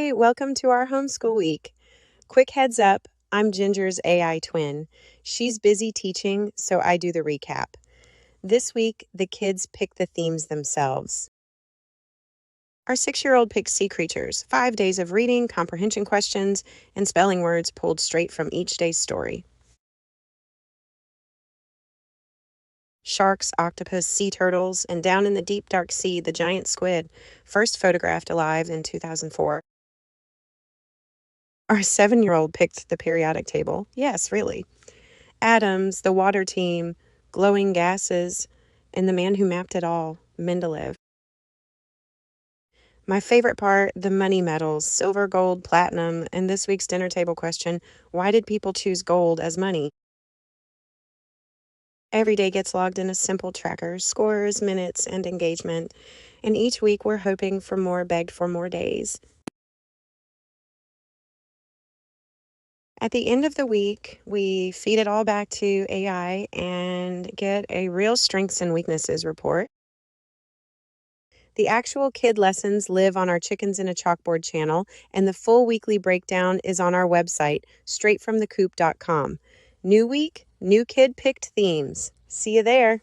Hi, welcome to our homeschool week. Quick heads up, I'm Ginger's AI twin. She's busy teaching, so I do the recap. This week, the kids pick the themes themselves. Our 6-year-old picked sea creatures, 5 days of reading, comprehension questions, and spelling words pulled straight from each day's story. Sharks, octopus, sea turtles, and down in the deep dark sea, the giant squid, first photographed alive in 2004. Our 7-year-old picked the periodic table. Yes, really. Atoms, the water team, glowing gases, and the man who mapped it all, Mendeleev. My favorite part, the money medals, silver, gold, platinum, and this week's dinner table question, why did people choose gold as money? Every day gets logged in a simple tracker, scores, minutes, and engagement. And each week we're hoping for more begged for more days. At the end of the week, we feed it all back to AI and get a real strengths and weaknesses report. The actual kid lessons live on our Chickens and Chalkboard channel, and the full weekly breakdown is on our website, straightfromthecoop.com. New week, new kid picked themes. See you there.